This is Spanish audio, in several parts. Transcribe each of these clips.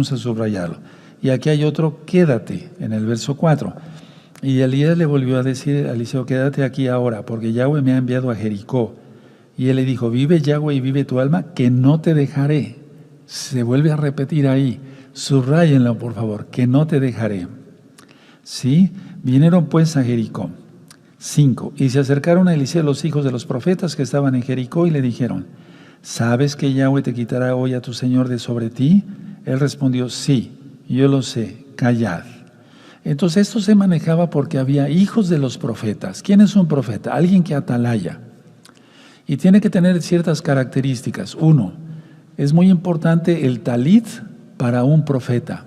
Vamos a subrayarlo. Y aquí hay otro, quédate, en el verso 4. Y Elías le volvió a decir a Eliseo, quédate aquí ahora, porque Yahweh me ha enviado a Jericó. Y él le dijo, vive Yahweh y vive tu alma, que no te dejaré. Se vuelve a repetir ahí, subrayenlo por favor, que no te dejaré. ¿Sí? Vinieron pues a Jericó. 5. Y se acercaron a Eliseo los hijos de los profetas que estaban en Jericó y le dijeron, ¿sabes que Yahweh te quitará hoy a tu Señor de sobre ti? Él respondió, sí, yo lo sé, callad. Entonces esto se manejaba porque había hijos de los profetas. ¿Quién es un profeta? Alguien que atalaya. Y tiene que tener ciertas características. 1, es muy importante el talit para un profeta,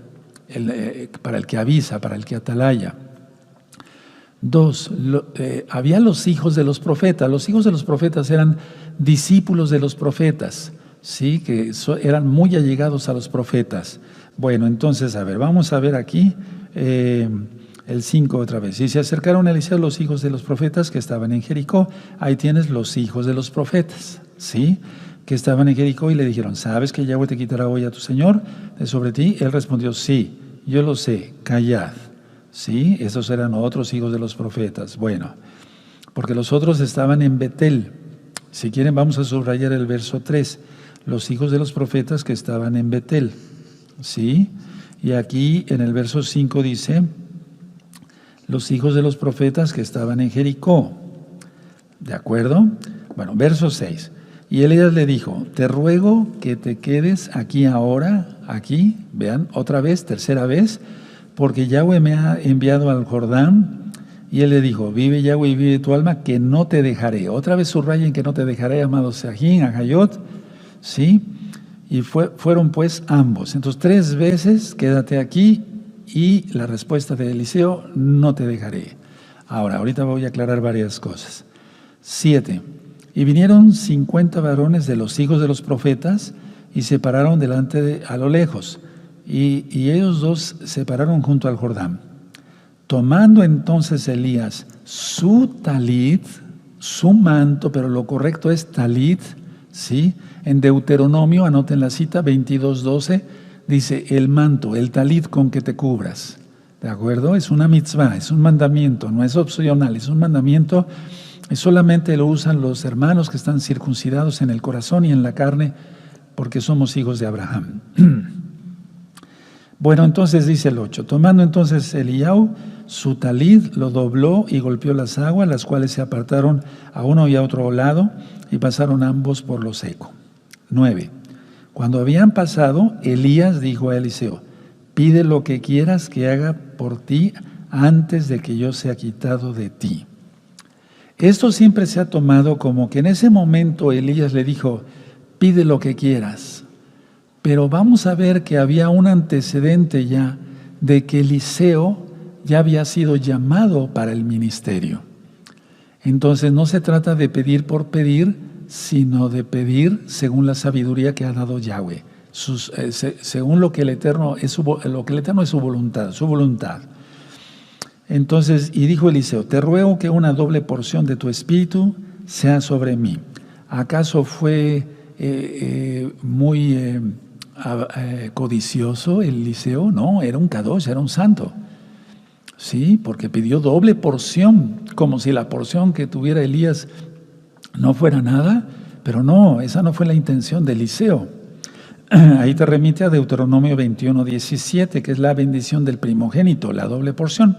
para el que avisa, para el que atalaya. 2, había los hijos de los profetas. Los hijos de los profetas eran discípulos de los profetas, ¿sí? Que eran muy allegados a los profetas. Bueno, entonces, a ver, vamos a ver aquí el 5 otra vez. Y se acercaron a Eliseo los hijos de los profetas que estaban en Jericó. Ahí tienes los hijos de los profetas, ¿sí? Que estaban en Jericó y le dijeron, ¿sabes que Yahweh te quitará hoy a tu Señor de sobre ti? Él respondió, sí, yo lo sé, callad. Sí, esos eran otros hijos de los profetas. Bueno, porque los otros estaban en Betel. Si quieren vamos a subrayar el verso 3. Los hijos de los profetas que estaban en Betel. ¿Sí? Y aquí en el verso 5 dice, los hijos de los profetas que estaban en Jericó. ¿De acuerdo? Bueno, verso 6. Y Elías le dijo, te ruego que te quedes aquí ahora, aquí, vean, otra vez, tercera vez, porque Yahweh me ha enviado al Jordán. Y él le dijo, vive Yahweh y vive tu alma, que no te dejaré. Otra vez subrayen que no te dejaré, amados Sajín, Ajayot, ¿sí? Y fueron pues ambos. Entonces 3 veces, quédate aquí, y la respuesta de Eliseo, no te dejaré. Ahorita voy a aclarar varias cosas. 7. Y vinieron 50 varones de los hijos de los profetas, y se pararon delante a lo lejos. Y ellos dos se pararon junto al Jordán. Tomando entonces Elías su talit, su manto, pero lo correcto es talit, ¿sí? En Deuteronomio, anoten la cita, 22:12, dice el manto, el talit con que te cubras. ¿De acuerdo? Es una mitzvah, es un mandamiento, no es opcional, es un mandamiento. Solamente lo usan los hermanos que están circuncidados en el corazón y en la carne, porque somos hijos de Abraham. Bueno, entonces dice el 8, tomando entonces Eliau su talid, lo dobló y golpeó las aguas, las cuales se apartaron a uno y a otro lado, y pasaron ambos por lo seco. 9. Cuando habían pasado, Elías dijo a Eliseo, pide lo que quieras que haga por ti antes de que yo sea quitado de ti. Esto siempre se ha tomado como que en ese momento Elías le dijo, pide lo que quieras. Pero vamos a ver que había un antecedente ya de que Eliseo ya había sido llamado para el ministerio. Entonces no se trata de pedir por pedir, sino de pedir según la sabiduría que ha dado Yahweh, según lo que el Eterno es su voluntad. Entonces, y dijo Eliseo, te ruego que una doble porción de tu espíritu sea sobre mí. ¿Acaso fue muy codicioso Eliseo? No, era un kadosh, era un santo. Sí, porque pidió doble porción, como si la porción que tuviera Elías no fuera nada, pero no, esa no fue la intención de Eliseo. Ahí te remite a Deuteronomio 21:17, que es la bendición del primogénito, la doble porción.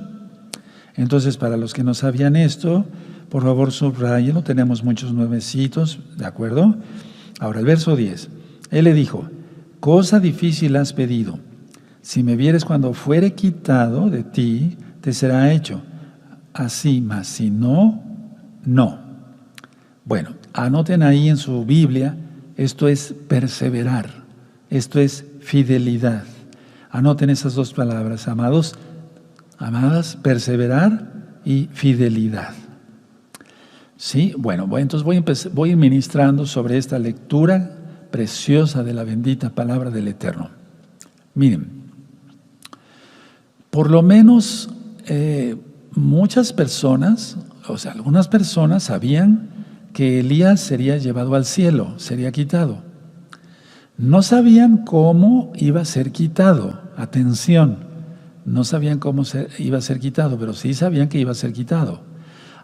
Entonces, para los que no sabían esto, por favor subrayenlo, tenemos muchos nuevecitos, ¿de acuerdo? Ahora, el verso 10, él le dijo, cosa difícil has pedido, si me vieres cuando fuere quitado de ti, te será hecho, así, mas si no, no. Bueno, anoten ahí en su Biblia, esto es perseverar, esto es fidelidad. Anoten esas dos palabras, amados, amadas, perseverar y fidelidad. Sí, bueno, entonces voy a ir ministrando sobre esta lectura preciosa de la bendita palabra del Eterno. Miren, por lo menos muchas personas, o sea, algunas personas sabían que Elías sería llevado al cielo, sería quitado. No sabían cómo iba a ser quitado. Atención, no sabían cómo iba a ser quitado, pero sí sabían que iba a ser quitado.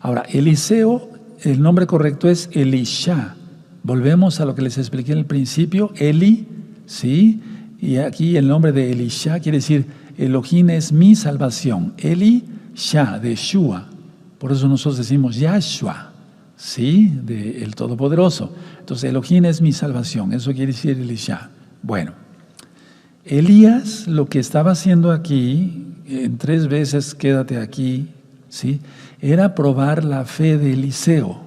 Ahora, Eliseo, el nombre correcto es Elisha. Volvemos a lo que les expliqué en el principio, Eli, ¿sí? Y aquí el nombre de Elisha quiere decir, Elohim es mi salvación. Elisha, de Shua. Por eso nosotros decimos Yahshua, ¿sí? De el Todopoderoso. Entonces, Elohim es mi salvación. Eso quiere decir Elisha. Bueno, Elías lo que estaba haciendo aquí, en 3 veces quédate aquí, ¿sí? Era probar la fe de Eliseo.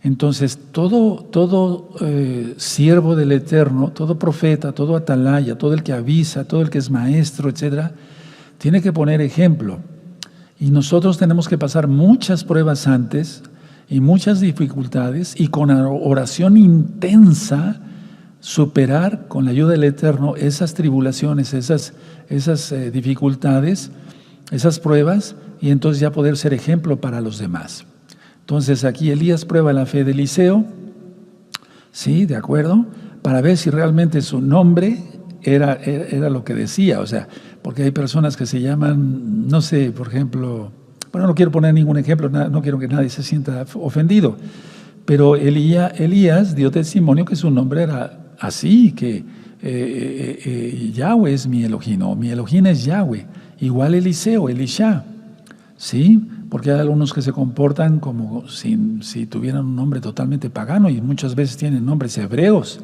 Entonces, todo siervo del Eterno, todo profeta, todo atalaya, todo el que avisa, todo el que es maestro, etcétera, tiene que poner ejemplo. Y nosotros tenemos que pasar muchas pruebas antes y muchas dificultades y con oración intensa superar con la ayuda del Eterno esas tribulaciones, esas dificultades, esas pruebas, y entonces ya poder ser ejemplo para los demás. Entonces aquí Elías prueba la fe de Eliseo, ¿sí? ¿De acuerdo? Para ver si realmente su nombre era lo que decía, o sea, porque hay personas que se llaman, no sé, por ejemplo, bueno, no quiero poner ningún ejemplo, no quiero que nadie se sienta ofendido, pero Elías dio testimonio que su nombre era así, que Yahweh es mi Elohim, o mi Elohim es Yahweh, igual Eliseo, Elisha, ¿sí? Porque hay algunos que se comportan como si tuvieran un nombre totalmente pagano y muchas veces tienen nombres hebreos.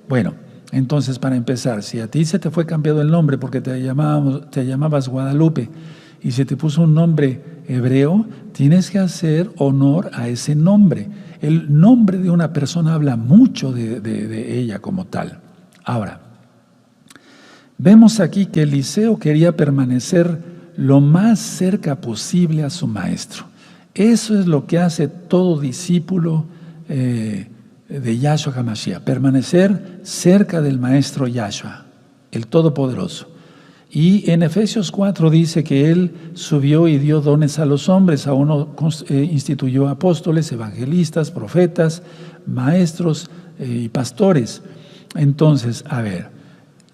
Bueno, entonces para empezar, si a ti se te fue cambiado el nombre porque te llamabas Guadalupe y se te puso un nombre hebreo, tienes que hacer honor a ese nombre. El nombre de una persona habla mucho de ella como tal. Ahora, vemos aquí que Eliseo quería permanecer lo más cerca posible a su maestro. Eso es lo que hace todo discípulo de Yahshua HaMashiach, permanecer cerca del maestro Yahshua, el Todopoderoso. Y en Efesios 4 dice que Él subió y dio dones a los hombres, a uno instituyó apóstoles, evangelistas, profetas, maestros y pastores. Entonces, a ver,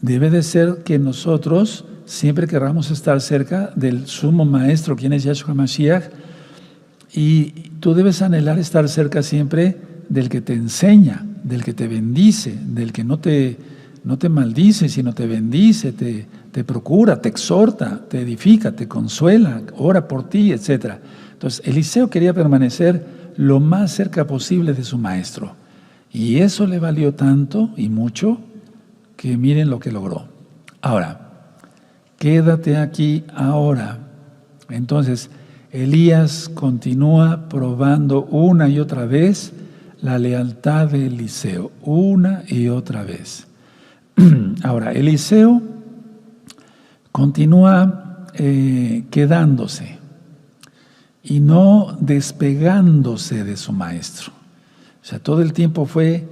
debe de ser que nosotros siempre querramos estar cerca del sumo maestro, quien es Yahshua HaMashiach, y tú debes anhelar estar cerca siempre del que te enseña, del que te bendice, del que no te maldice, sino te bendice, te procura, te exhorta, te edifica, te consuela, ora por ti, etc. Entonces, Eliseo quería permanecer lo más cerca posible de su maestro, y eso le valió tanto y mucho que miren lo que logró. Ahora, quédate aquí ahora. Entonces, Elías continúa probando una y otra vez la lealtad de Eliseo, una y otra vez. Ahora, Eliseo continúa quedándose y no despegándose de su maestro. O sea, todo el tiempo fue,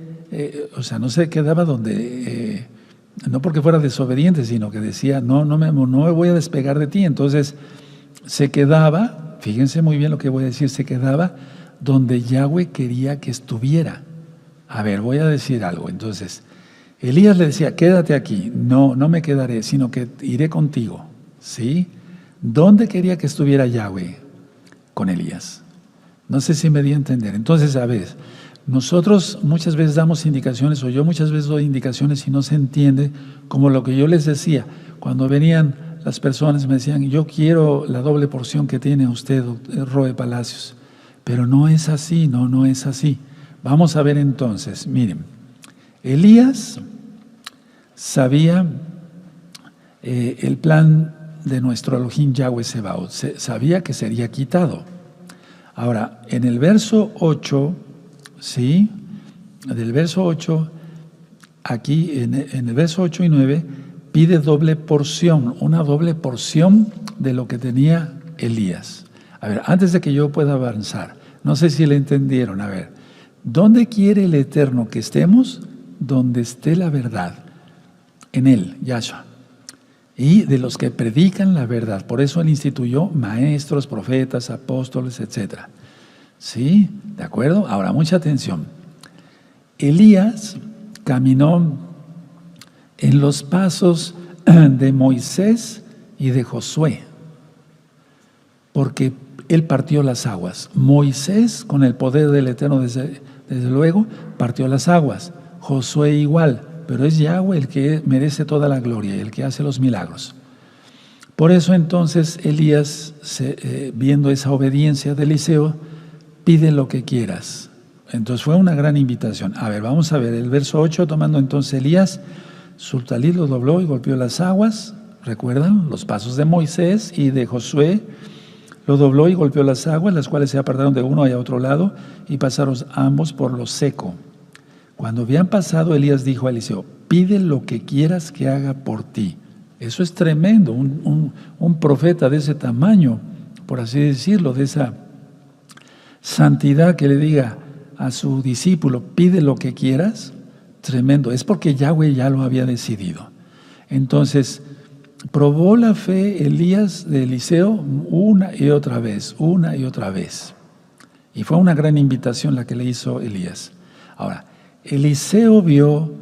no se quedaba donde... no porque fuera desobediente, sino que decía, no me voy a despegar de ti. Entonces se quedaba, fíjense muy bien lo que voy a decir, se quedaba donde Yahweh quería que estuviera. A ver, voy a decir algo. Entonces, Elías le decía, quédate aquí. No me quedaré, sino que iré contigo. ¿Sí? ¿Dónde quería que estuviera Yahweh? Con Elías. No sé si me di a entender. Entonces, a ver, nosotros muchas veces damos indicaciones, o yo muchas veces doy indicaciones y no se entiende, como lo que yo les decía. Cuando venían las personas me decían, yo quiero la doble porción que tiene usted, Roe Palacios. Pero no es así, no es así. Vamos a ver entonces, miren, Elías sabía el plan de nuestro Elohim Yahweh Sebaot, sabía que sería quitado. Ahora, en el verso 8, ¿sí? Del verso 8, aquí en el verso 8 y 9, pide doble porción, una doble porción de lo que tenía Elías. A ver, antes de que yo pueda avanzar, no sé si le entendieron, a ver, ¿dónde quiere el Eterno que estemos? Donde esté la verdad, en Él, Yahshua, y de los que predican la verdad. Por eso Él instituyó maestros, profetas, apóstoles, etc. ¿Sí? ¿De acuerdo? Ahora, mucha atención. Elías caminó en los pasos de Moisés y de Josué, porque él partió las aguas. Moisés, con el poder del Eterno, desde luego, partió las aguas. Josué igual, pero es Yahweh el que merece toda la gloria y el que hace los milagros. Por eso entonces Elías, viendo esa obediencia de Eliseo, pide lo que quieras. Entonces fue una gran invitación. A ver, vamos a ver el verso 8, tomando entonces Elías, su talit lo dobló y golpeó las aguas. ¿Recuerdan? Los pasos de Moisés y de Josué. Lo dobló y golpeó las aguas, las cuales se apartaron de uno y a otro lado, y pasaron ambos por lo seco. Cuando habían pasado, Elías dijo a Eliseo: pide lo que quieras que haga por ti. Eso es tremendo, un profeta de ese tamaño, por así decirlo, de esa santidad, que le diga a su discípulo: pide lo que quieras. Tremendo, es porque Yahweh ya lo había decidido. Entonces, probó la fe Elías de Eliseo una y otra vez. Y fue una gran invitación la que le hizo Elías. Ahora, Eliseo vio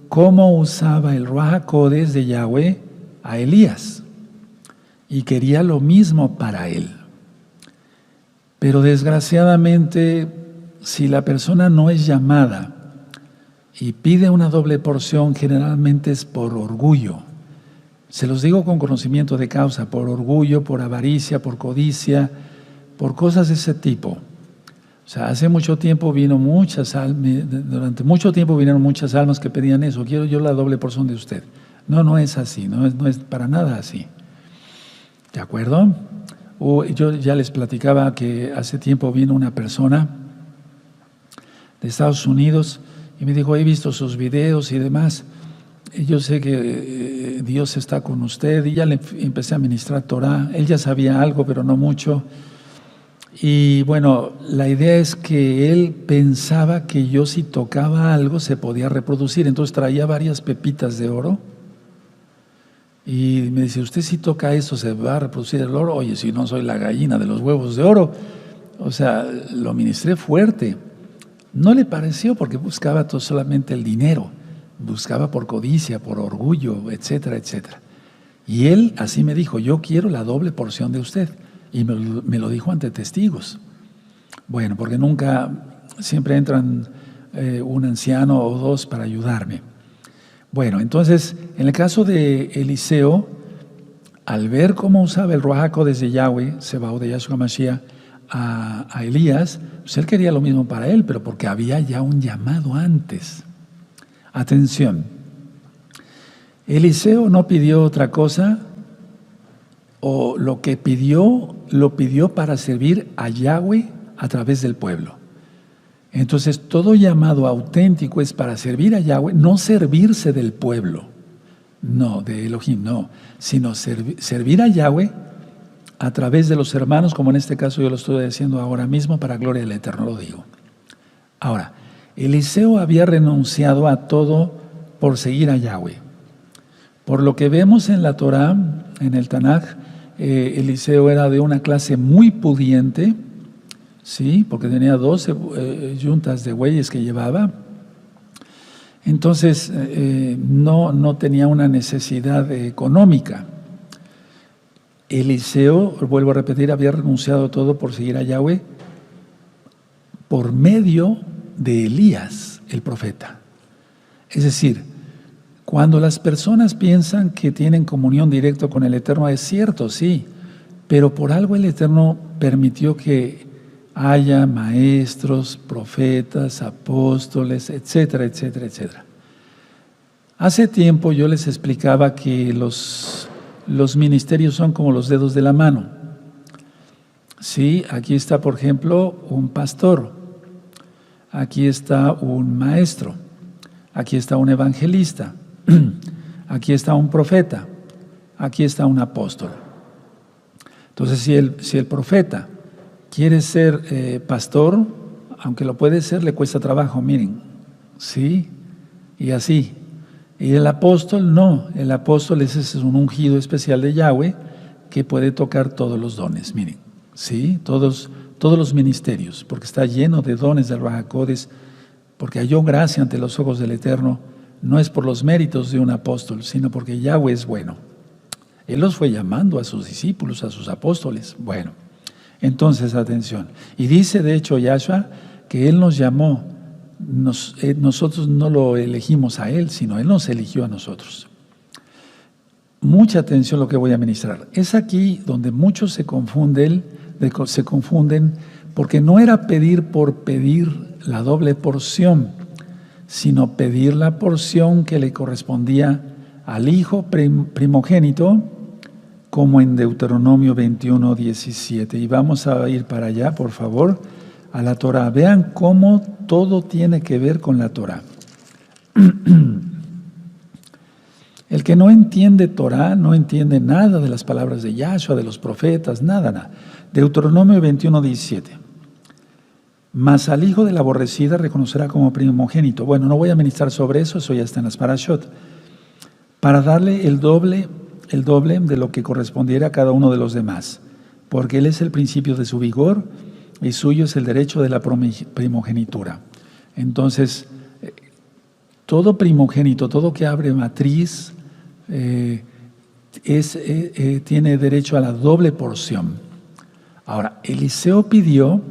cómo usaba el Ruach HaKodesh de Yahweh a Elías y quería lo mismo para él. Pero desgraciadamente, si la persona no es llamada y pide una doble porción, generalmente es por orgullo. Se los digo con conocimiento de causa, por orgullo, por avaricia, por codicia, por cosas de ese tipo. O sea, hace mucho tiempo durante mucho tiempo vinieron muchas almas que pedían eso: quiero yo la doble porción de usted. No es así, no es para nada así. ¿De acuerdo? Yo ya les platicaba que hace tiempo vino una persona de Estados Unidos y me dijo: he visto sus videos y demás. Yo sé que Dios está con usted, y ya le empecé a ministrar Torah. Él ya sabía algo, pero no mucho. Y bueno, la idea es que él pensaba que yo, si tocaba algo, se podía reproducir. Entonces traía varias pepitas de oro y me dice: usted, si toca eso, ¿se va a reproducir el oro? Oye, si no soy la gallina de los huevos de oro. O sea, lo ministré fuerte. No le pareció, porque buscaba solamente el dinero. Buscaba por codicia, por orgullo, etcétera, etcétera. Y él así me dijo: yo quiero la doble porción de usted. Y me lo dijo ante testigos. Bueno, porque siempre entran un anciano o dos para ayudarme. Bueno, entonces, en el caso de Eliseo, al ver cómo usaba el Ruach HaKodesh de Yahweh, Sebaot de Yahshua Mashiach, a Elías, pues él quería lo mismo para él, pero porque había ya un llamado antes. Atención, Eliseo no pidió otra cosa, o lo que pidió, lo pidió para servir a Yahweh a través del pueblo. Entonces, todo llamado auténtico es para servir a Yahweh, no servirse del pueblo, no, de Elohim, no, sino servir a Yahweh a través de los hermanos, como en este caso yo lo estoy haciendo ahora mismo, para gloria del Eterno, lo digo. Ahora, Eliseo había renunciado a todo por seguir a Yahweh. Por lo que vemos en la Torah, en el Tanaj, Eliseo era de una clase muy pudiente, ¿sí? Porque tenía 12 yuntas de bueyes que llevaba. Entonces, no tenía una necesidad económica. Eliseo, vuelvo a repetir, había renunciado a todo por seguir a Yahweh por medio de Elías, el profeta. Es decir, cuando las personas piensan que tienen comunión directa con el Eterno, es cierto, sí, pero por algo el Eterno permitió que haya maestros, profetas, apóstoles, etcétera, etcétera, etcétera. Hace tiempo yo les explicaba que los ministerios son como los dedos de la mano. Sí, aquí está, por ejemplo, un pastor, aquí está un maestro, aquí está un evangelista, aquí está un profeta, aquí está un apóstol. Entonces, si el profeta quiere ser pastor, aunque lo puede ser, le cuesta trabajo, miren, ¿sí? Y así. Y el apóstol no, el apóstol es un ungido especial de Yahweh que puede tocar todos los dones, miren, ¿sí? Todos los ministerios, porque está lleno de dones del Ruach HaKodesh, porque halló gracia ante los ojos del Eterno no es por los méritos de un apóstol, sino porque Yahweh es bueno. Él los fue llamando a sus discípulos, a sus apóstoles. Bueno, entonces atención. Y dice de hecho Yahshua que Él nos llamó, nosotros no lo elegimos a Él, sino Él nos eligió a nosotros. Mucha atención a lo que voy a ministrar. Es aquí donde muchos se confunden porque no era pedir por pedir la doble porción, sino pedir la porción que le correspondía al hijo primogénito, como en Deuteronomio 21:17. Y vamos a ir para allá, por favor, a la Torah. Vean cómo todo tiene que ver con la Torah. El que no entiende Torah no entiende nada de las palabras de Yahshua, de los profetas, nada. Deuteronomio 21:17. Mas al hijo de la aborrecida reconocerá como primogénito. Bueno, no voy a ministrar sobre eso, eso ya está en las parashot. Para darle el doble de lo que correspondiera a cada uno de los demás, porque él es el principio de su vigor y suyo es el derecho de la primogenitura. Entonces, todo primogénito, todo que abre matriz, tiene derecho a la doble porción. Ahora, Eliseo pidió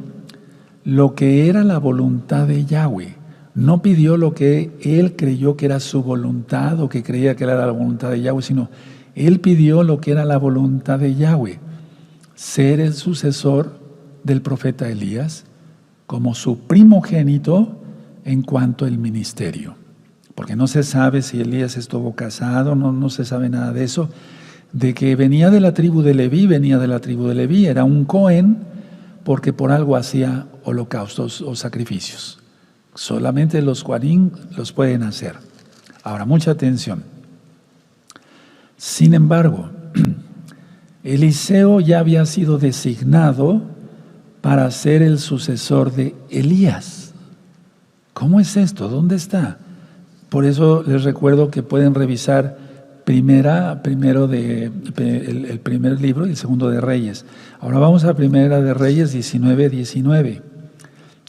lo que era la voluntad de Yahweh. No pidió lo que él creyó que era su voluntad o que creía que era la voluntad de Yahweh, sino él pidió lo que era la voluntad de Yahweh, ser el sucesor del profeta Elías como su primogénito en cuanto al ministerio. Porque no se sabe si Elías estuvo casado, no se sabe nada de eso. De que venía de la tribu de Leví, era un Cohen, porque por algo hacía holocaustos o sacrificios. Solamente los Cohanim los pueden hacer. Ahora, mucha atención. Sin embargo, Eliseo ya había sido designado para ser el sucesor de Elías. ¿Cómo es esto? ¿Dónde está? Por eso les recuerdo que pueden revisar el primer libro y el segundo de Reyes. Ahora vamos a Primera de Reyes 19:19.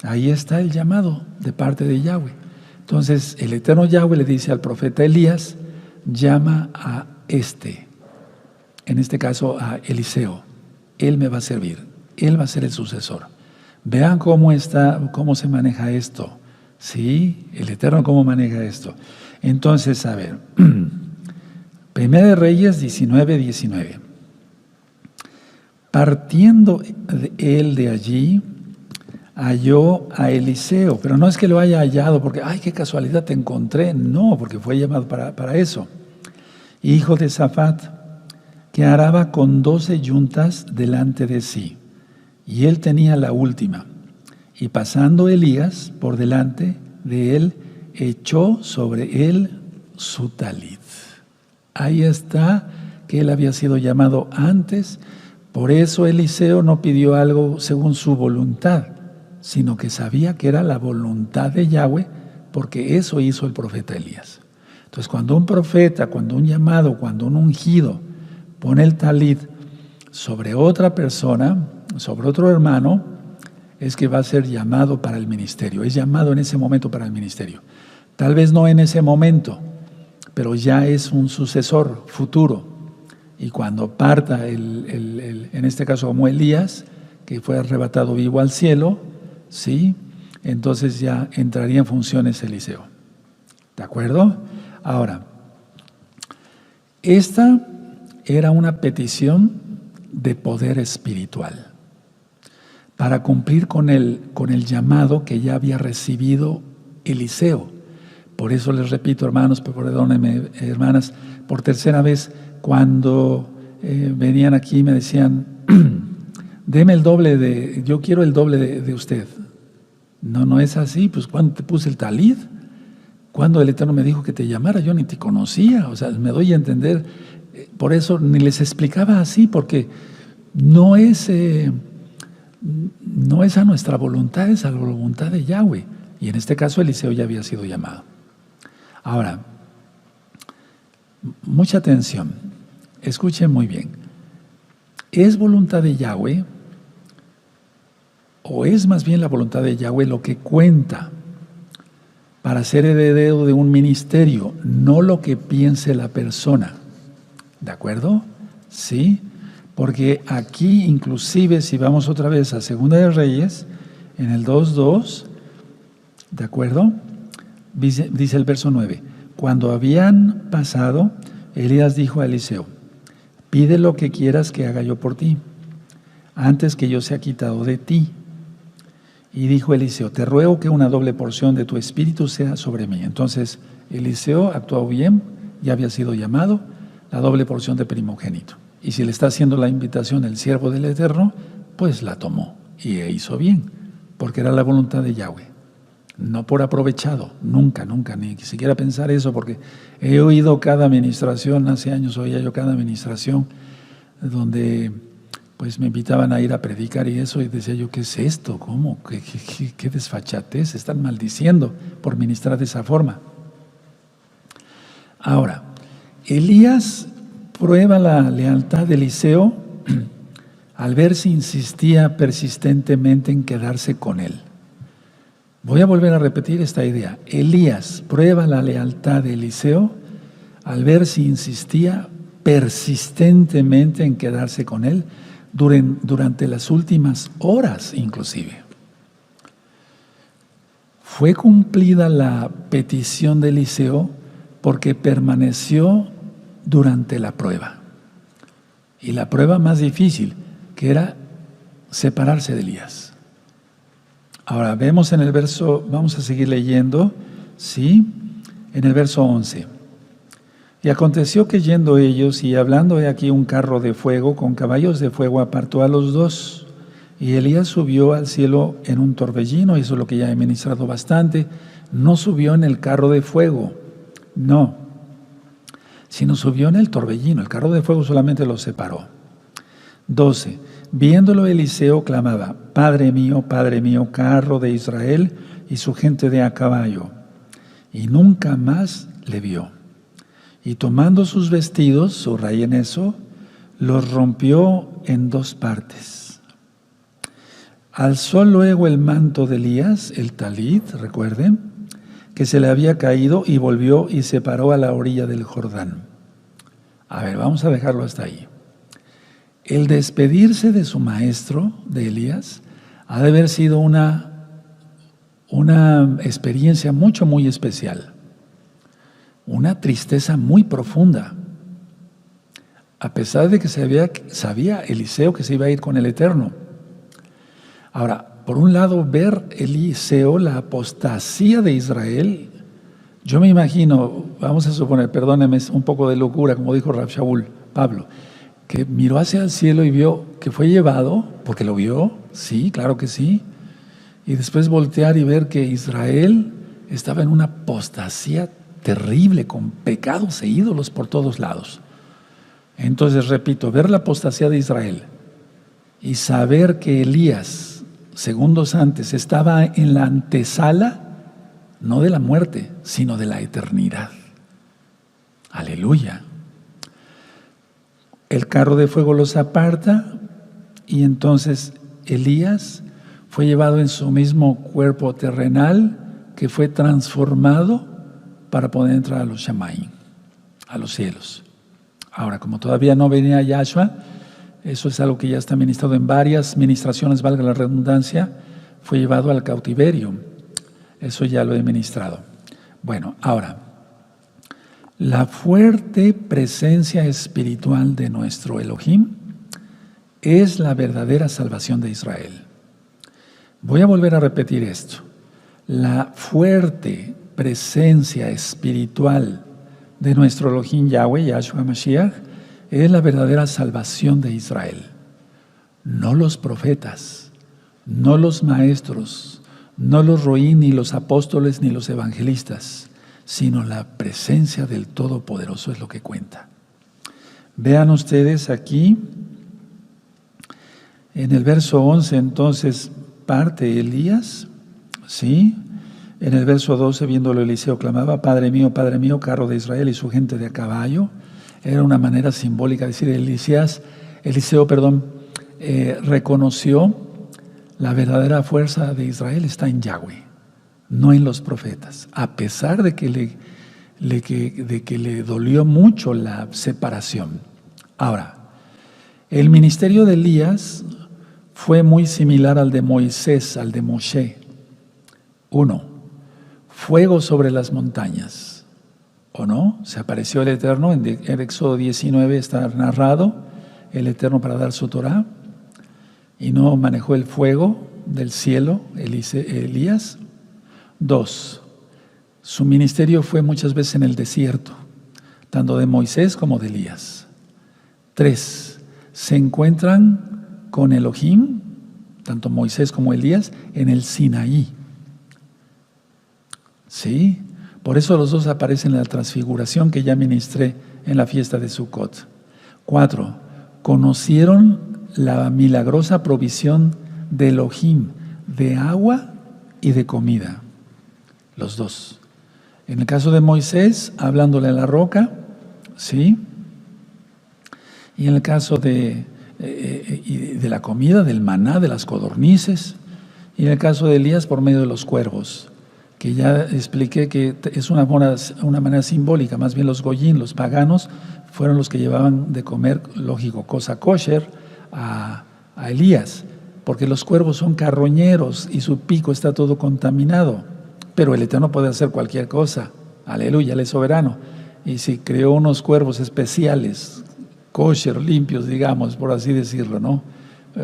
Ahí está el llamado de parte de Yahweh. Entonces el eterno Yahweh le dice al profeta Elías, llama a en este caso a Eliseo. Él me va a servir, él va a ser el sucesor. Vean cómo se maneja esto. Sí, el Eterno cómo maneja esto. Entonces, a ver, Primera de Reyes 19:19. Partiendo él de allí, halló a Eliseo, pero no es que lo haya hallado porque, ay, qué casualidad te encontré, no, porque fue llamado para eso. Hijo de Safat, que araba con 12 yuntas delante de sí, y él tenía la última. Y pasando Elías por delante de él, echó sobre él su talit. Ahí está que él había sido llamado antes. Por eso Eliseo no pidió algo según su voluntad, sino que sabía que era la voluntad de Yahweh, porque eso hizo el profeta Elías. Entonces, cuando un profeta, cuando un llamado, cuando un ungido pone el talit sobre otra persona, sobre otro hermano, es que va a ser llamado para el ministerio. Es llamado en ese momento para el ministerio. Tal vez no en ese momento, pero ya es un sucesor futuro. Y cuando parta, en este caso como Elías, que fue arrebatado vivo al cielo, ¿sí? Entonces ya entraría en funciones Eliseo. ¿De acuerdo? Ahora, esta era una petición de poder espiritual, para cumplir con el llamado que ya había recibido Eliseo. Por eso les repito, hermanos, perdónenme, hermanas, por tercera vez, cuando venían aquí y me decían, deme el doble yo quiero el doble de usted. No es así, pues cuando te puse el talit, cuando el Eterno me dijo que te llamara, yo ni te conocía, o sea, me doy a entender, por eso ni les explicaba así, porque no es a nuestra voluntad, es a la voluntad de Yahweh. Y en este caso Eliseo ya había sido llamado. Ahora, mucha atención, escuchen muy bien. ¿Es voluntad de Yahweh o es más bien la voluntad de Yahweh lo que cuenta para ser heredero de un ministerio, no lo que piense la persona. ¿De acuerdo? Sí, porque aquí inclusive si vamos otra vez a Segunda de Reyes, en el 2:2, ¿de acuerdo? Dice el verso 9, cuando habían pasado, Elías dijo a Eliseo, pide lo que quieras que haga yo por ti, antes que yo sea quitado de ti. Y dijo Eliseo, te ruego que una doble porción de tu espíritu sea sobre mí. Entonces Eliseo actuó bien, ya había sido llamado, la doble porción de primogénito. Y si le está haciendo la invitación el siervo del Eterno, pues la tomó y hizo bien, porque era la voluntad de Yahweh. No por aprovechado, nunca, ni siquiera pensar eso, porque he oído cada administración, hace años oía yo cada administración, donde pues me invitaban a ir a predicar y eso, y decía yo, ¿qué es esto? ¿Cómo? ¿Qué desfachatez? Están maldiciendo por ministrar de esa forma. Ahora, Elías prueba la lealtad de Eliseo al ver si insistía persistentemente en quedarse con él. Voy a volver a repetir esta idea. Elías prueba la lealtad de Eliseo al ver si insistía persistentemente en quedarse con él durante las últimas horas inclusive. Fue cumplida la petición de Eliseo porque permaneció durante la prueba. Y la prueba más difícil, que era separarse de Elías. Ahora vemos en el verso, vamos a seguir leyendo, ¿sí? En el verso 11. Y aconteció que yendo ellos y hablando he aquí un carro de fuego con caballos de fuego apartó a los dos. Y Elías subió al cielo en un torbellino, y eso es lo que ya he ministrado bastante. No subió en el carro de fuego, no, sino subió en el torbellino. El carro de fuego solamente los separó. 12. Viéndolo Eliseo clamaba, Padre mío, carro de Israel y su gente de a caballo. Y nunca más le vio. Y tomando sus vestidos, subrayen eso, los rompió en dos partes. Alzó luego el manto de Elías, el talit, recuerden, que se le había caído, y volvió y se paró a la orilla del Jordán. A ver, vamos a dejarlo hasta ahí. El despedirse de su maestro, de Elías, ha de haber sido una experiencia muy especial. Una tristeza muy profunda. A pesar de que sabía Eliseo que se iba a ir con el Eterno. Ahora, por un lado, ver Eliseo la apostasía de Israel, yo me imagino, vamos a suponer, perdónenme, un poco de locura, como dijo Rav Shaul, Pablo, que miró hacia el cielo y vio que fue llevado, porque lo vio, sí, claro que sí, y después voltear y ver que Israel estaba en una apostasía terrible, con pecados e ídolos por todos lados. Entonces, repito, ver la apostasía de Israel y saber que Elías, segundos antes, estaba en la antesala, no de la muerte, sino de la eternidad. Aleluya. El carro de fuego los aparta y entonces Elías fue llevado en su mismo cuerpo terrenal, que fue transformado para poder entrar a los Shamayim, a los cielos. Ahora, como todavía no venía Yahshua, eso es algo que ya está ministrado en varias ministraciones, valga la redundancia, fue llevado al cautiverio. Eso ya lo he ministrado. Bueno, ahora, la fuerte presencia espiritual de nuestro Elohim es la verdadera salvación de Israel. Voy a volver a repetir esto. La fuerte presencia espiritual de nuestro Elohim Yahweh, Yahshua Mashiach, es la verdadera salvación de Israel. No los profetas, no los maestros, no los roí, ni los apóstoles, ni los evangelistas, sino la presencia del Todopoderoso es lo que cuenta. Vean ustedes aquí, en el verso 11, entonces, parte Elías, ¿sí? En el verso 12, viéndolo Eliseo clamaba, Padre mío, carro de Israel y su gente de a caballo. Era una manera simbólica de decir, Eliseo, reconoció la verdadera fuerza de Israel está en Yahweh. no en los profetas, a pesar de que le dolió mucho la separación. Ahora, el ministerio de Elías fue muy similar al de Moisés, al de Moshe. 1. Fuego sobre las montañas. ¿O no? Se apareció el Eterno, en Éxodo 19 está narrado, el Eterno para dar su Torah, y no manejó el fuego del cielo, Elías. 2. Su ministerio fue muchas veces en el desierto, tanto de Moisés como de Elías. 3. Se encuentran con Elohim, tanto Moisés como Elías, en el Sinaí. ¿Sí? Por eso los dos aparecen en la transfiguración que ya ministré en la fiesta de Sukkot. 4. Conocieron la milagrosa provisión de Elohim, de agua y de comida. Los dos. En el caso de Moisés, hablándole a la roca, ¿sí? Y en el caso de la comida, del maná, de las codornices. Y en el caso de Elías, por medio de los cuervos, que ya expliqué que es una manera simbólica. Más bien los goyín, los paganos, fueron los que llevaban de comer, lógico, cosa kosher, a Elías, porque los cuervos son carroñeros y su pico está todo contaminado. Pero el Eterno puede hacer cualquier cosa. Aleluya, Él es soberano. Y si creó unos cuervos especiales, kosher, limpios, digamos, por así decirlo, ¿no?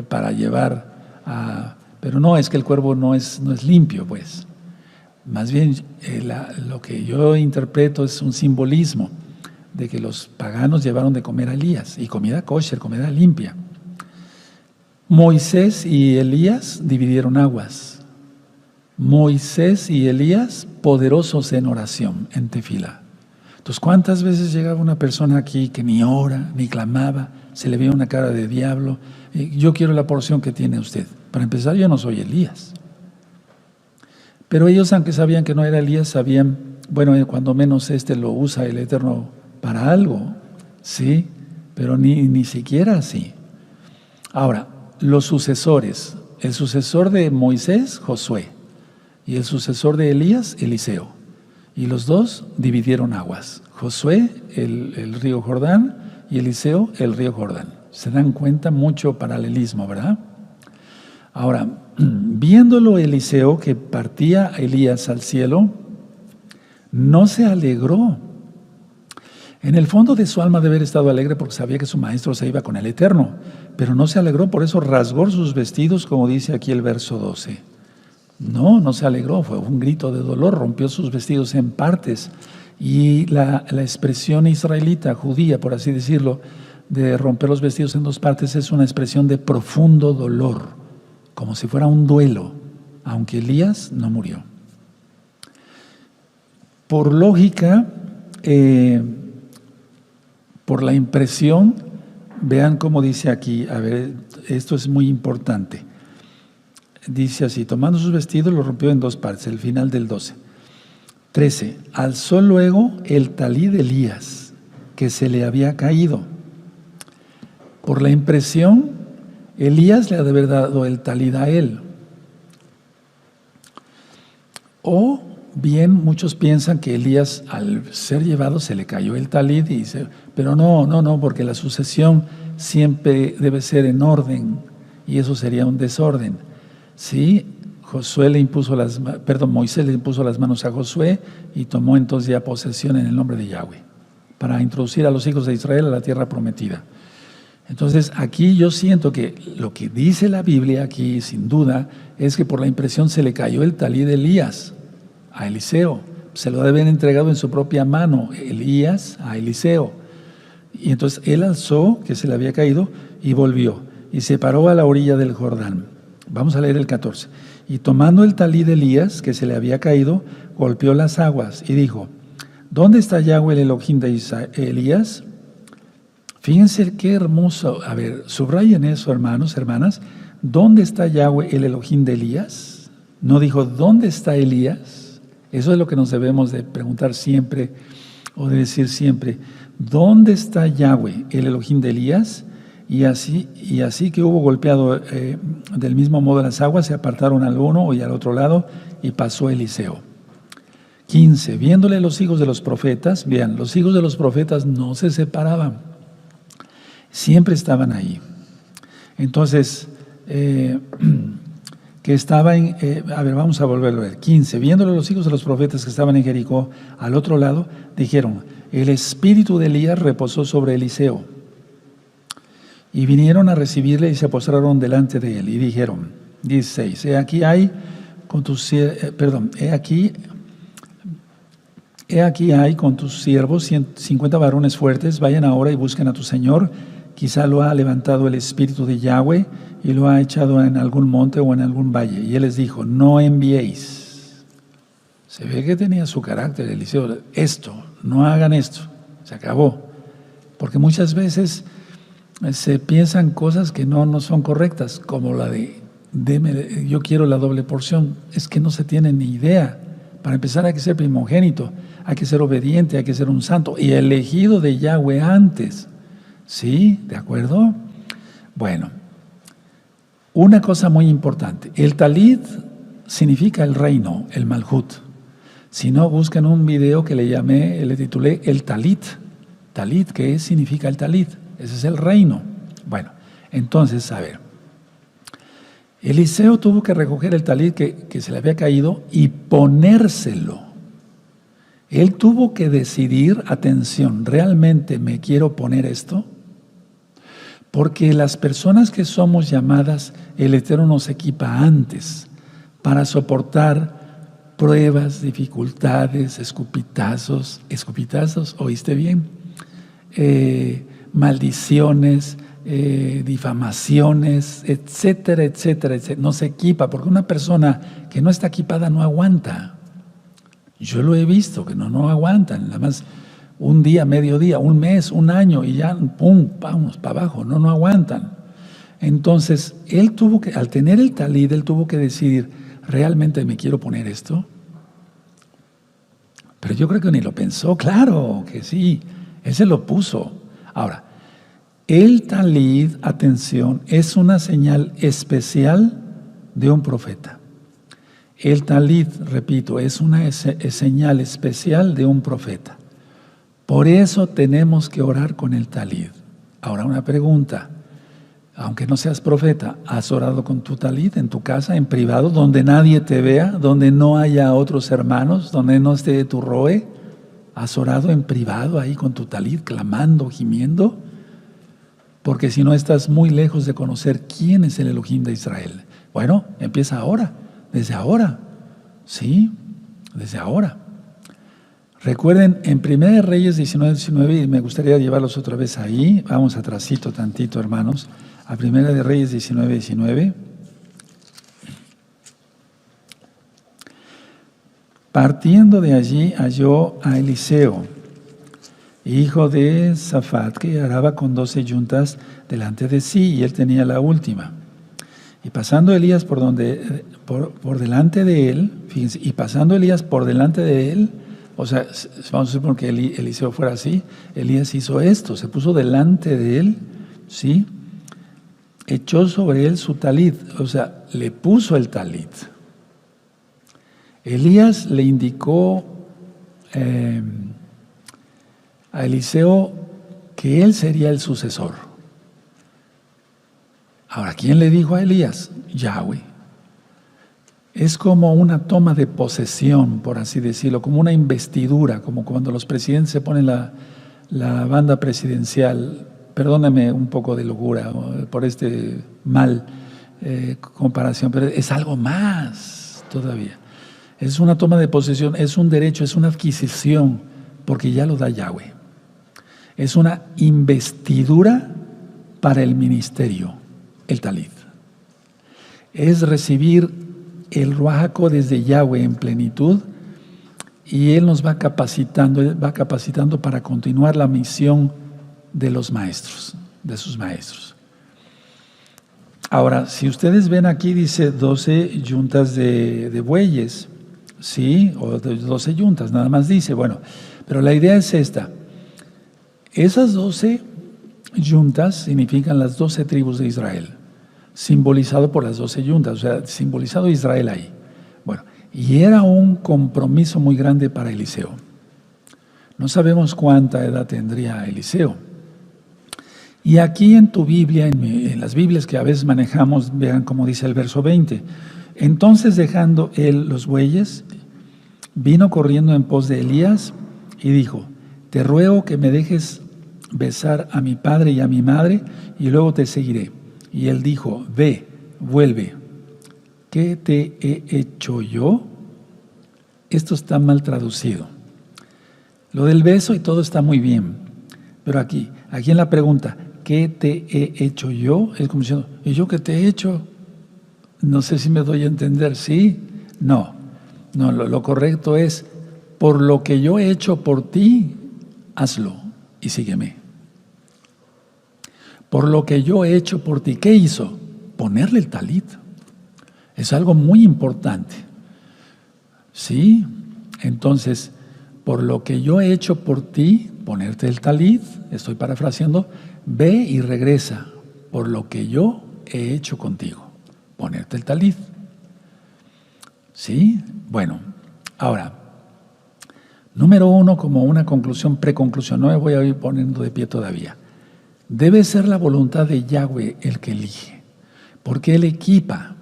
Para llevar a... Pero no, es que el cuervo no es limpio, pues. Más bien, lo que yo interpreto es un simbolismo de que los paganos llevaron de comer a Elías, y comida kosher, comida limpia. Moisés y Elías dividieron aguas. Moisés y Elías, poderosos en oración, en tefila. Entonces, ¿cuántas veces llegaba una persona aquí que ni ora, ni clamaba, se le veía una cara de diablo? Yo quiero la porción que tiene usted. Para empezar, yo no soy Elías. Pero ellos, aunque sabían que no era Elías, sabían, bueno, cuando menos lo usa el Eterno para algo, ¿sí? Pero ni siquiera así. Ahora, los sucesores. El sucesor de Moisés, Josué. Y el sucesor de Elías, Eliseo. Y los dos dividieron aguas. Josué, el río Jordán, y Eliseo, el río Jordán. Se dan cuenta, mucho paralelismo, ¿verdad? Ahora, viéndolo Eliseo, que partía Elías al cielo, no se alegró. En el fondo de su alma debe haber estado alegre porque sabía que su maestro se iba con el Eterno, pero no se alegró, por eso rasgó sus vestidos, como dice aquí el verso 12. No se alegró, fue un grito de dolor, rompió sus vestidos en partes. Y la expresión israelita, judía, por así decirlo, de romper los vestidos en dos partes, es una expresión de profundo dolor, como si fuera un duelo, aunque Elías no murió. Por lógica, por la impresión, vean cómo dice aquí, a ver, esto es muy importante. Dice así, tomando sus vestidos, los rompió en dos partes, el final del 12. 13, alzó luego el talí de Elías, que se le había caído. Por la impresión, Elías le ha de haber dado el talí a él. O bien, muchos piensan que Elías, al ser llevado, se le cayó el talí, pero no, porque la sucesión siempre debe ser en orden, y eso sería un desorden. Sí, Moisés le impuso las manos a Josué y tomó entonces ya posesión en el nombre de Yahweh para introducir a los hijos de Israel a la tierra prometida. Entonces aquí yo siento que lo que dice la Biblia aquí, sin duda, es que por la impresión se le cayó el talí de Elías a Eliseo. Se lo debe haber entregado en su propia mano Elías a Eliseo. Y entonces él alzó, que se le había caído, y volvió y se paró a la orilla del Jordán. Vamos a leer el 14. Y tomando el talí de Elías, que se le había caído, golpeó las aguas y dijo, ¿dónde está Yahweh el Elohim de Elías? Fíjense qué hermoso. A ver, subrayen eso, hermanos, hermanas. ¿Dónde está Yahweh el Elohim de Elías? No dijo, ¿dónde está Elías? Eso es lo que nos debemos de preguntar siempre, o de decir siempre. ¿Dónde está Yahweh el Elohim de Elías? y así que hubo golpeado del mismo modo las aguas, se apartaron al uno y al otro lado, y pasó Eliseo. 15. Viéndole los hijos de los profetas, vean, los hijos de los profetas no se separaban, siempre estaban ahí. Entonces, que estaba en, vamos a volverlo a ver. 15. Viéndole los hijos de los profetas que estaban en Jericó, al otro lado, dijeron: el espíritu de Elías reposó sobre Eliseo. Y vinieron a recibirle y se postraron delante de él. Y dijeron, 16, he aquí hay con tus siervos 50 varones fuertes, vayan ahora y busquen a tu señor. Quizá lo ha levantado el espíritu de Yahweh y lo ha echado en algún monte o en algún valle. Y él les dijo, no enviéis. Se ve que tenía su carácter Eliseo. Esto, no hagan esto. Se acabó. Porque muchas veces se piensan cosas que no son correctas, como la de, yo quiero la doble porción. Es que no se tiene ni idea. Para empezar hay que ser primogénito, hay que ser obediente, hay que ser un santo y elegido de Yahweh antes. ¿Sí? ¿De acuerdo? Bueno, una cosa muy importante. El talit significa el reino, el malhut. Si no, buscan un video que le titulé el talit. Talit, ¿qué significa el talit? Ese es el reino. Bueno, entonces, a ver. Eliseo tuvo que recoger el talit que se le había caído y ponérselo. Él tuvo que decidir, atención, ¿realmente me quiero poner esto? Porque las personas que somos llamadas, el Eterno nos equipa antes para soportar pruebas, dificultades, escupitazos, ¿oíste bien? Maldiciones, difamaciones, etcétera, etcétera, etcétera. No se equipa, porque una persona que no está equipada no aguanta. Yo lo he visto, que no aguantan, nada más un día, medio día, un mes, un año y ya, pum, vamos para abajo, no aguantan. Entonces, él tuvo que, al tener el talit, él tuvo que decidir, ¿realmente me quiero poner esto? Pero yo creo que ni lo pensó, claro que sí, él se lo puso. Ahora, el talit, atención, es una señal especial de un profeta. El talit, repito, es una señal especial de un profeta. Por eso tenemos que orar con el talit. Ahora una pregunta, aunque no seas profeta, ¿has orado con tu talit en tu casa, en privado, donde nadie te vea, donde no haya otros hermanos, donde no esté tu roe? ¿Has orado en privado ahí con tu talit, clamando, gimiendo? Porque si no estás muy lejos de conocer quién es el Elohim de Israel. Bueno, empieza ahora, desde ahora, ¿sí? Desde ahora. Recuerden, en 1 Reyes 19, y me gustaría llevarlos otra vez ahí, vamos atrasito tantito, hermanos, a 1 Reyes 19. Partiendo de allí halló a Eliseo, hijo de Safat, que araba con 12 yuntas delante de sí, y él tenía la última. Y pasando Elías por delante de él, fíjense, o sea, vamos a suponer que Eliseo fuera así, Elías hizo esto, se puso delante de él, ¿sí? Echó sobre él su talit, o sea, le puso el talit. Elías le indicó a Eliseo que él sería el sucesor. Ahora, ¿quién le dijo a Elías? Yahweh. Es como una toma de posesión, por así decirlo, como una investidura, como cuando los presidentes se ponen la banda presidencial. Perdóname un poco de locura por este mal comparación, pero es algo más todavía. Es una toma de posesión, es un derecho, es una adquisición, porque ya lo da Yahweh. Es una investidura para el ministerio, el talit. Es recibir el Ruach HaKodesh desde Yahweh en plenitud, y Él nos va capacitando para continuar la misión de los maestros, de sus maestros. Ahora, si ustedes ven aquí, dice 12 yuntas de bueyes, ¿sí? O 12 yuntas, nada más dice. Bueno, pero la idea es esta. Esas 12 yuntas significan las 12 tribus de Israel, simbolizado por las 12 yuntas, o sea, simbolizado Israel ahí. Bueno, y era un compromiso muy grande para Eliseo. No sabemos cuánta edad tendría Eliseo. Y aquí en tu Biblia, en las Biblias que a veces manejamos, vean cómo dice el verso 20. Entonces, dejando él los bueyes, vino corriendo en pos de Elías y dijo: te ruego que me dejes besar a mi padre y a mi madre, y luego te seguiré. Y él dijo: ve, vuelve. ¿Qué te he hecho yo? Esto está mal traducido. Lo del beso y todo está muy bien, pero aquí en la pregunta, ¿qué te he hecho yo? Es como diciendo, ¿y yo qué te he hecho? No sé si me doy a entender, ¿sí? No, lo correcto es, por lo que yo he hecho por ti, hazlo y sígueme. Por lo que yo he hecho por ti, ¿qué hizo? Ponerle el talit. Es algo muy importante. ¿Sí? Entonces, por lo que yo he hecho por ti, ponerte el talit, estoy parafraseando, ve y regresa. Por lo que yo he hecho contigo, ponerte el talit. ¿Sí? Bueno, ahora, número 1, como una conclusión, preconclusión, no me voy a ir poniendo de pie todavía. Debe ser la voluntad de Yahweh el que elige, porque Él equipa,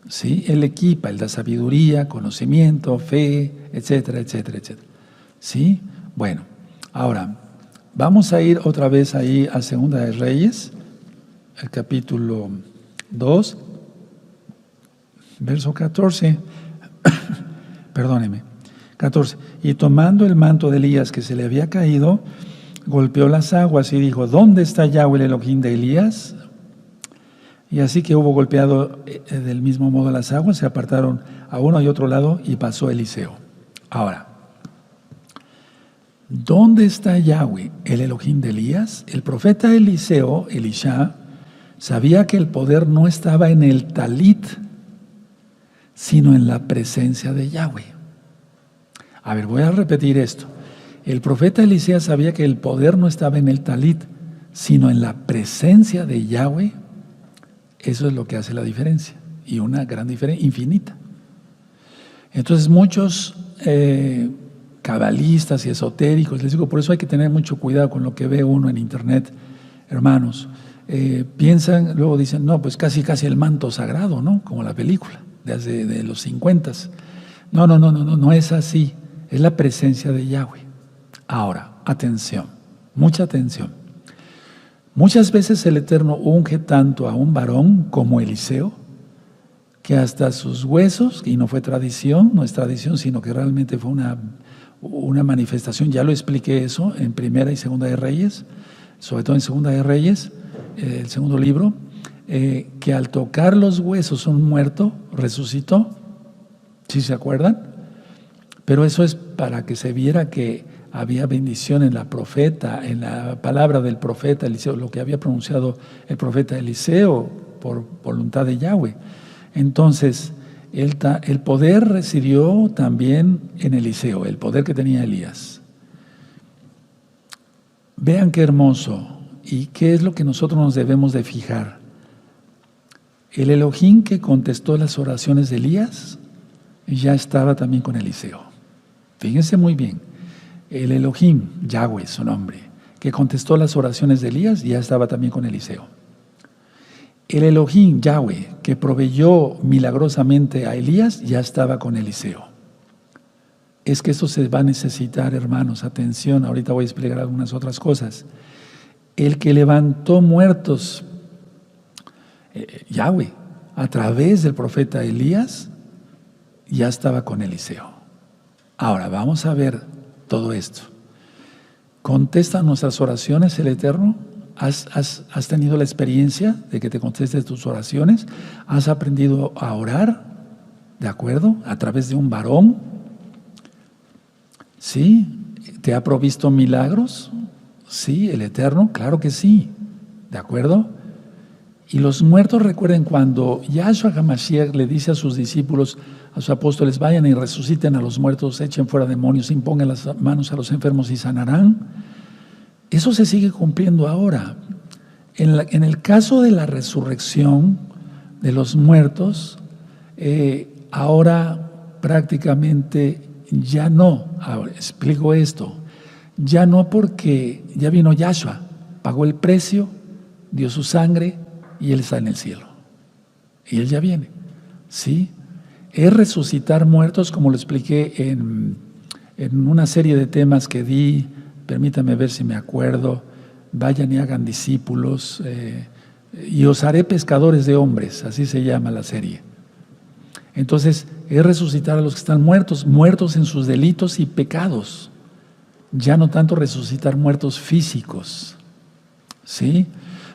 ¿sí? Él equipa, Él da sabiduría, conocimiento, fe, etcétera, etcétera, etcétera. ¿Sí? Bueno, ahora, vamos a ir otra vez ahí a Segunda de Reyes, el capítulo 2, verso 14, perdóneme, 14. Y tomando el manto de Elías que se le había caído, golpeó las aguas y dijo: ¿dónde está Yahweh el Elohim de Elías? Y así que hubo golpeado del mismo modo las aguas, se apartaron a uno y otro lado y pasó Eliseo. Ahora, ¿dónde está Yahweh el Elohim de Elías? El profeta Eliseo, Elisha, sabía que el poder no estaba en el talit, sino en la presencia de Yahweh. A ver, voy a repetir esto. El profeta Eliseo sabía que el poder no estaba en el talit, sino en la presencia de Yahweh. Eso es lo que hace la diferencia, y una gran diferencia, infinita. Entonces muchos cabalistas y esotéricos, les digo, por eso hay que tener mucho cuidado con lo que ve uno en internet, hermanos. Piensan, luego dicen, no, pues casi el manto sagrado, ¿no? Como la película de los 50. No es así. Es la presencia de Yahweh. Ahora, atención, mucha atención. Muchas veces el Eterno unge tanto a un varón como Eliseo, que hasta sus huesos, y no fue tradición, no es tradición, sino que realmente fue una manifestación, ya lo expliqué eso en Primera y Segunda de Reyes, sobre todo en Segunda de Reyes, el segundo libro, que al tocar los huesos un muerto resucitó, ¿sí se acuerdan? Pero eso es para que se viera que había bendición en la profeta, en la palabra del profeta Eliseo, lo que había pronunciado el profeta Eliseo por voluntad de Yahweh. Entonces, el poder residió también en Eliseo, el poder que tenía Elías. Vean qué hermoso y qué es lo que nosotros nos debemos de fijar. El Elohim que contestó las oraciones de Elías ya estaba también con Eliseo. Fíjense muy bien. El Elohim, Yahweh, su nombre, que contestó las oraciones de Elías, ya estaba también con Eliseo. El Elohim, Yahweh, que proveyó milagrosamente a Elías, ya estaba con Eliseo. Es que esto se va a necesitar, hermanos, atención, ahorita voy a explicar algunas otras cosas. El que levantó muertos, Yahweh, a través del profeta Elías, ya estaba con Eliseo. Ahora, vamos a ver todo esto. ¿Contesta nuestras oraciones el Eterno? ¿Has tenido la experiencia de que te conteste tus oraciones? ¿Has aprendido a orar? ¿De acuerdo? ¿A través de un varón? ¿Sí? ¿Te ha provisto milagros? Sí, el Eterno, claro que sí. ¿De acuerdo? Y los muertos, recuerden cuando Yahshua HaMashiach le dice a sus discípulos, a sus apóstoles, vayan y resuciten a los muertos, echen fuera demonios, impongan las manos a los enfermos y sanarán. Eso se sigue cumpliendo ahora. En el caso de la resurrección de los muertos, ahora prácticamente ya no. Ahora, explico esto. Ya no, porque ya vino Yahshua, pagó el precio, dio su sangre y Él está en el cielo. Y Él ya viene. ¿Sí? Es resucitar muertos, como lo expliqué en una serie de temas que di. Permítame ver si me acuerdo. Vayan y hagan discípulos, y os haré pescadores de hombres, así se llama la serie. Entonces, es resucitar a los que están muertos, muertos en sus delitos y pecados. Ya no tanto resucitar muertos físicos, ¿sí?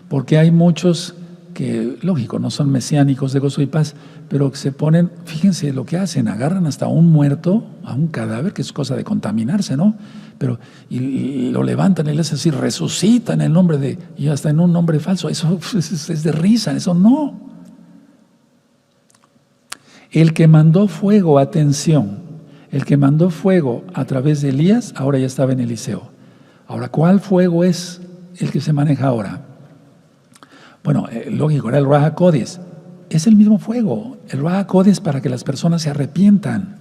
Porque hay muchos que, lógico, no son mesiánicos de gozo y paz, pero que se ponen, fíjense lo que hacen, agarran hasta un muerto, a un cadáver, que es cosa de contaminarse, ¿no? Pero, y lo levantan y les hacen así, resucitan en el nombre de, y hasta en un nombre falso. Eso es de risa, eso no. El que mandó fuego, atención, el que mandó fuego a través de Elías, ahora ya estaba en Eliseo. Ahora, ¿cuál fuego es el que se maneja ahora? Bueno, lógico, era el Ruach HaKodesh. Es el mismo fuego, el Ruach HaKodesh, para que las personas se arrepientan,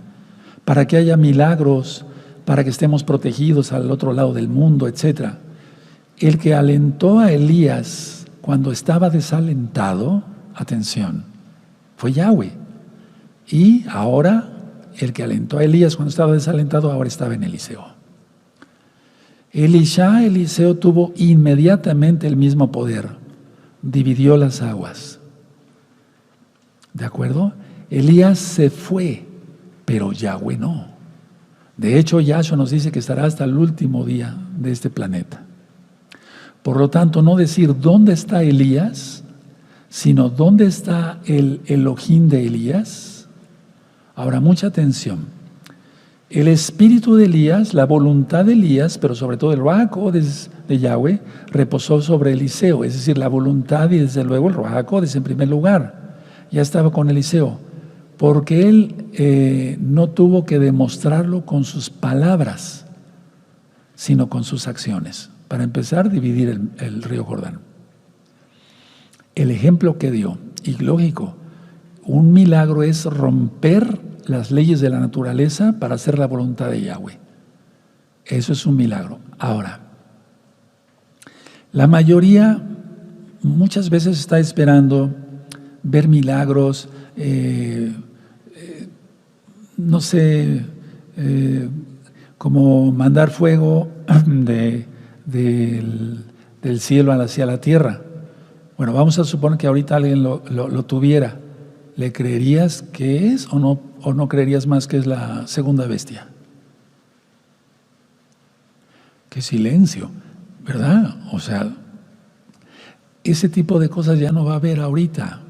para que haya milagros, para que estemos protegidos al otro lado del mundo, etc. El que alentó a Elías cuando estaba desalentado, atención, fue Yahweh. Y ahora, el que alentó a Elías cuando estaba desalentado, ahora estaba en Eliseo. Eliseo tuvo inmediatamente el mismo poder, dividió las aguas. ¿De acuerdo? Elías se fue, pero Yahweh no. De hecho, Yahshua nos dice que estará hasta el último día de este planeta. Por lo tanto, no decir dónde está Elías, sino dónde está el Elohim de Elías. Ahora, mucha atención. El espíritu de Elías, la voluntad de Elías, pero sobre todo el Ruach HaKodesh de Yahweh, reposó sobre Eliseo. Es decir, la voluntad y desde luego el Ruach HaKodesh en primer lugar. Ya estaba con Eliseo. Porque él no tuvo que demostrarlo con sus palabras, sino con sus acciones. Para empezar, dividir el río Jordán. El ejemplo que dio, y lógico, un milagro es romper las leyes de la naturaleza para hacer la voluntad de Yahweh. Eso es un milagro. Ahora, la mayoría muchas veces está esperando ver milagros, no sé, como mandar fuego del cielo hacia la tierra. Bueno, vamos a suponer que ahorita alguien lo tuviera. ¿Le creerías que es o no creerías más que es la segunda bestia? Qué silencio, ¿verdad? O sea, ese tipo de cosas ya no va a haber ahorita.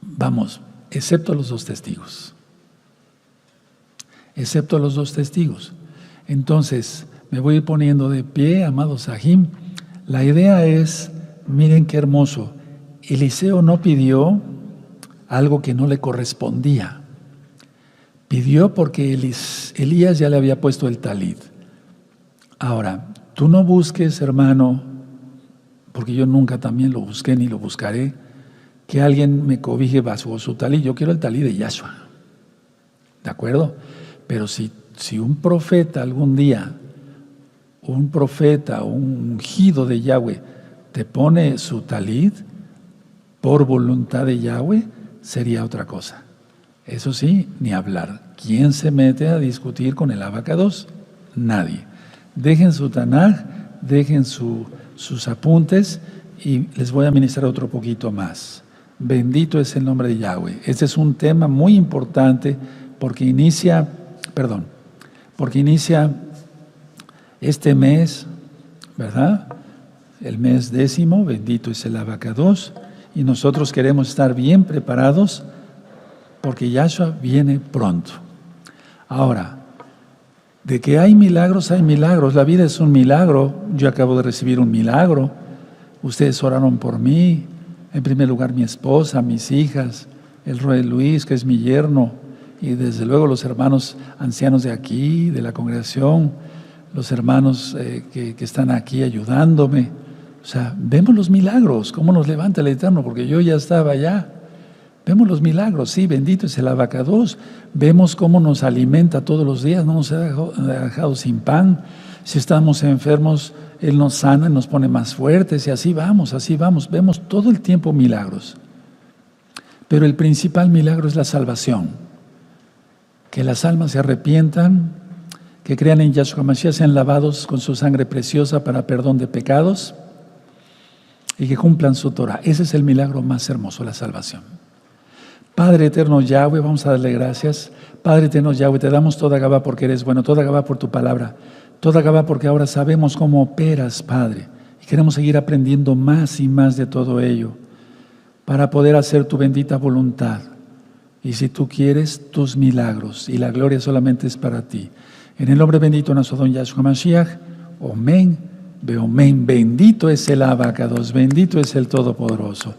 Vamos, excepto los dos testigos. Excepto los dos testigos. Entonces, me voy a ir poniendo de pie, amados Sahim. La idea es, miren qué hermoso, Eliseo no pidió algo que no le correspondía. Pidió porque Elías ya le había puesto el talit. Ahora, tú no busques, hermano, porque yo nunca también lo busqué ni lo buscaré, que alguien me cobije bajo su talit. Yo quiero el talit de Yahshua. ¿De acuerdo? Pero si un profeta algún día, un profeta, un ungido de Yahweh, te pone su talit por voluntad de Yahweh, sería otra cosa. Eso sí, ni hablar. ¿Quién se mete a discutir con el abacados? Nadie. Dejen su Tanaj, dejen sus apuntes y les voy a ministrar otro poquito más. Bendito es el nombre de Yahweh. Este es un tema muy importante porque inicia este mes, ¿verdad? El mes 10º, bendito es el abacados, y nosotros queremos estar bien preparados porque Yahshua viene pronto. Ahora, de que hay milagros, la vida es un milagro. Yo acabo de recibir un milagro. Ustedes oraron por mí, en primer lugar mi esposa, mis hijas, el Roy Luis, que es mi yerno, y desde luego los hermanos ancianos de aquí, de la congregación, los hermanos que están aquí ayudándome, O sea, vemos los milagros, cómo nos levanta el Eterno, porque yo ya estaba allá. Vemos los milagros, sí, bendito es el abacados. Vemos cómo nos alimenta todos los días, no nos ha dejado sin pan. Si estamos enfermos, Él nos sana, nos pone más fuertes y así vamos, así vamos. Vemos todo el tiempo milagros. Pero el principal milagro es la salvación. Que las almas se arrepientan, que crean en Yahshua Mashiach, sean lavados con su sangre preciosa para perdón de pecados y que cumplan su Torah. Ese es el milagro más hermoso, la salvación. Padre eterno Yahweh, vamos a darle gracias. Padre eterno Yahweh, te damos toda Gabá porque eres bueno, toda Gabá por tu palabra, toda Gabá porque ahora sabemos cómo operas, Padre, y queremos seguir aprendiendo más y más de todo ello para poder hacer tu bendita voluntad. Y si tú quieres, tus milagros, y la gloria solamente es para ti. En el nombre bendito de nuestro don Yahshua Mashiach, Omen, Beomen, bendito es el Abacados, bendito es el Todopoderoso.